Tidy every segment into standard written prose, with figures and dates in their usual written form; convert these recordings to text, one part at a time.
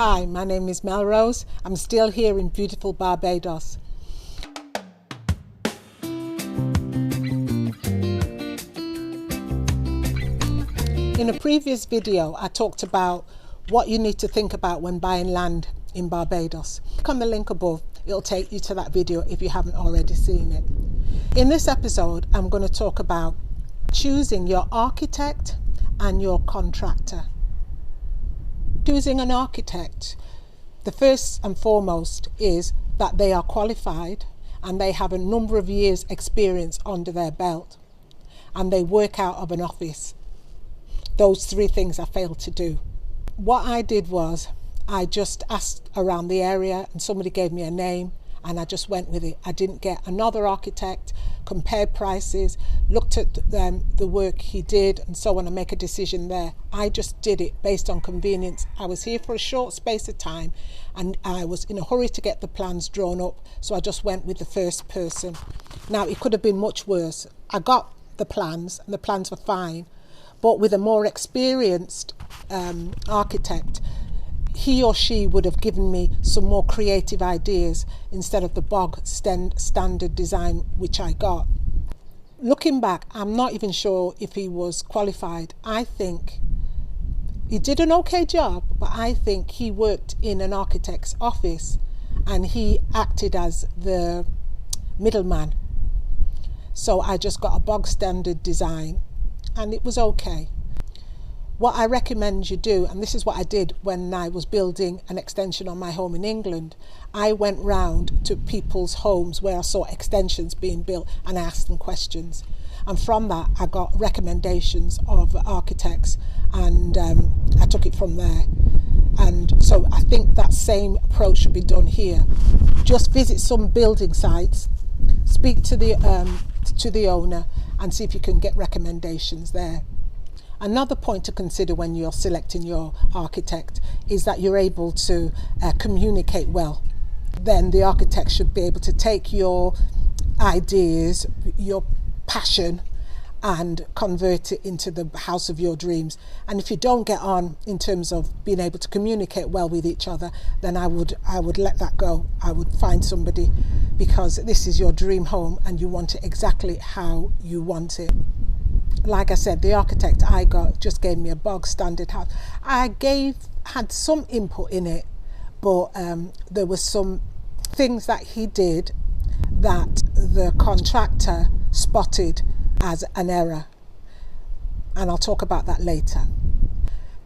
Hi, my name is Melrose. I'm still here in beautiful Barbados. In a previous video, I talked about what you need to think about when buying land in Barbados. Click on the link above, it'll take you to that video if you haven't already seen it. In this episode, I'm going to talk about choosing your architect and your contractor. Choosing an architect, the first and foremost is that they are qualified and they have a number of years experience under their belt and they work out of an office. Those three things I failed to do. What I did was I just asked around the area and somebody gave me a name and I just went with it. I didn't get another architect, compared prices, looked at the work he did and so on and make a decision there. I just did it based on convenience. I was here for a short space of time and I was in a hurry to get the plans drawn up, so I just went with the first person. Now it could have been much worse. I got the plans and the plans were fine, but with a more experienced architect, he or she would have given me some more creative ideas instead of the bog standard design which I got. Looking back, I'm not even sure if he was qualified. I think he did an okay job, but I think he worked in an architect's office and he acted as the middleman. So I just got a bog standard design and it was okay. What I recommend you do, and this is what I did when I was building an extension on my home in England, I went round to people's homes where I saw extensions being built and I asked them questions. And from that I got recommendations of architects and I took it from there. And so I think that same approach should be done here. Just visit some building sites, speak to the owner and see if you can get recommendations there. Another point to consider when you're selecting your architect is that you're able to communicate well. Then the architect should be able to take your ideas, your passion, and convert it into the house of your dreams. And if you don't get on in terms of being able to communicate well with each other, then I would let that go. I would find somebody, because this is your dream home and you want it exactly how you want it. Like I said, the architect I got just gave me a bog standard house. I had some input in it, but there were some things that he did that the contractor spotted as an error, and I'll talk about that later.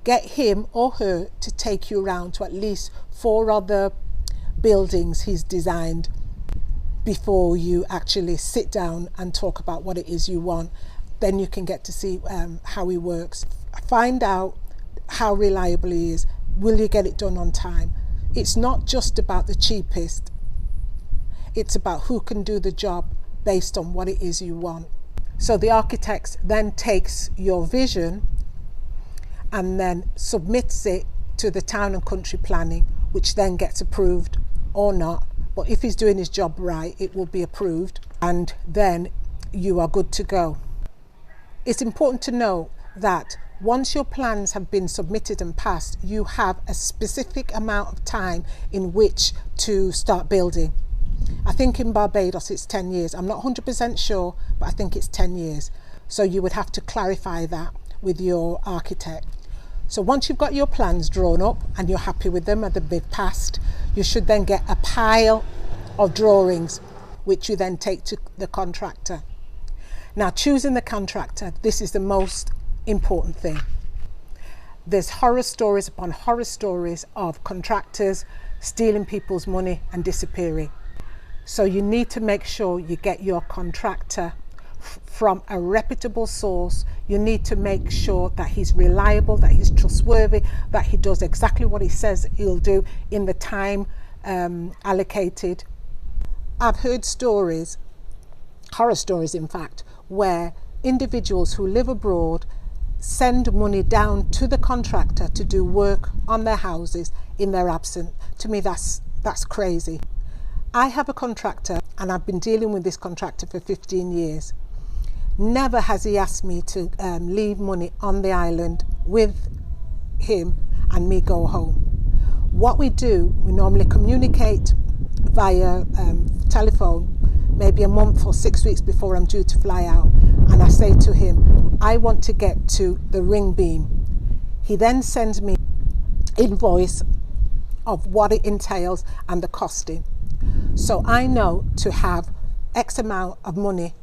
Get him or her to take you around to at least 4 other buildings he's designed before you actually sit down and talk about what it is you want. Then you can get to see how he works. Find out how reliable he is. Will you get it done on time? It's not just about the cheapest. It's about who can do the job based on what it is you want. So the architect then takes your vision and then submits it to the town and country planning, which then gets approved or not. But if he's doing his job right, it will be approved and then you are good to go. It's important to know that once your plans have been submitted and passed, you have a specific amount of time in which to start building. I think in Barbados it's 10 years. I'm not 100% sure, but I think it's 10 years. So you would have to clarify that with your architect. So once you've got your plans drawn up and you're happy with them and they've passed, you should then get a pile of drawings, which you then take to the contractor. Now, choosing the contractor, this is the most important thing. There's horror stories upon horror stories of contractors stealing people's money and disappearing. So you need to make sure you get your contractor from a reputable source. You need to make sure that he's reliable, that he's trustworthy, that he does exactly what he says he'll do in the time allocated. I've heard stories, horror stories in fact, where individuals who live abroad send money down to the contractor to do work on their houses in their absence. To me, that's crazy. I have a contractor and I've been dealing with this contractor for 15 years. Never has he asked me to leave money on the island with him and me go home. What we do, we normally communicate via telephone maybe a month or 6 weeks before I'm due to fly out, and I say to him, I want to get to the ring beam. He then sends me invoice of what it entails and the costing. So I know to have X amount of money.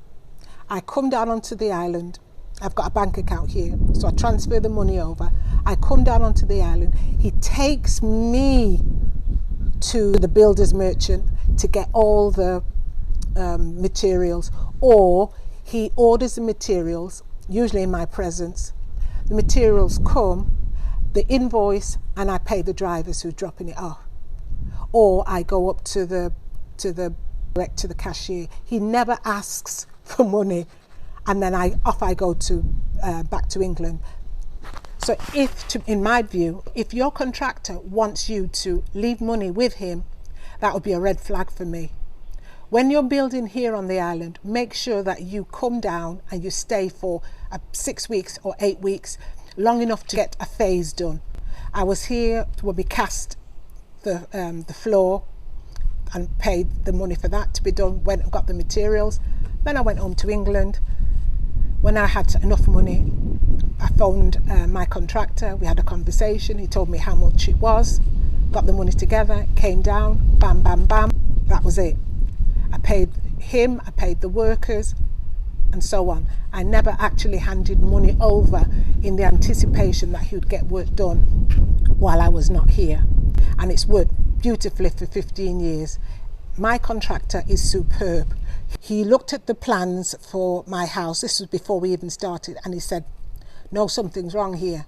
I come down onto the island. I've got a bank account here, so I transfer the money over. I come down onto the island. He takes me to the builder's merchant to get all the materials, or he orders the materials, usually in my presence. The materials come, the invoice, and I pay the drivers who're dropping it off. Or I go up to the direct to the cashier. He never asks for money, and then I go to back to England. So in my view, if your contractor wants you to leave money with him, that would be a red flag for me. When you're building here on the island, make sure that you come down and you stay for 6 weeks or 8 weeks, long enough to get a phase done. I was here when we cast the floor and paid the money for that to be done, went and got the materials. Then I went home to England. When I had enough money, I phoned my contractor. We had a conversation. He told me how much it was, got the money together, came down, bam, bam, bam. That was it. I paid him, I paid the workers, and so on. I never actually handed money over in the anticipation that he would get work done while I was not here. And it's worked beautifully for 15 years. My contractor is superb. He looked at the plans for my house. This was before we even started, and he said, no, something's wrong here.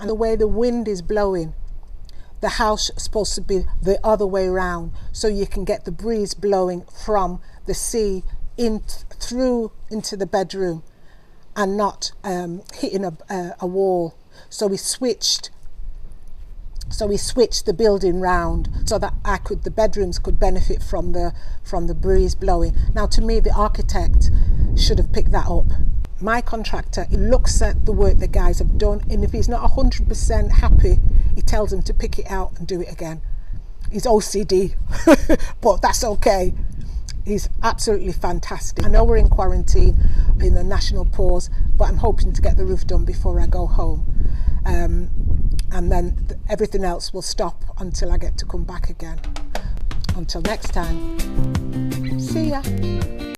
And the way the wind is blowing, the house is supposed to be the other way around, so you can get the breeze blowing from the sea through into the bedroom and not hitting a wall. So we switched the building round so that the bedrooms could benefit from the breeze blowing. Now, to me, the architect should have picked that up. My contractor, he looks at the work the guys have done, and if he's not 100% happy, he tells them to pick it out and do it again. He's OCD, but that's okay. He's absolutely fantastic. I know we're in quarantine in the national pause, but I'm hoping to get the roof done before I go home. And then everything else will stop until I get to come back again. Until next time, see ya.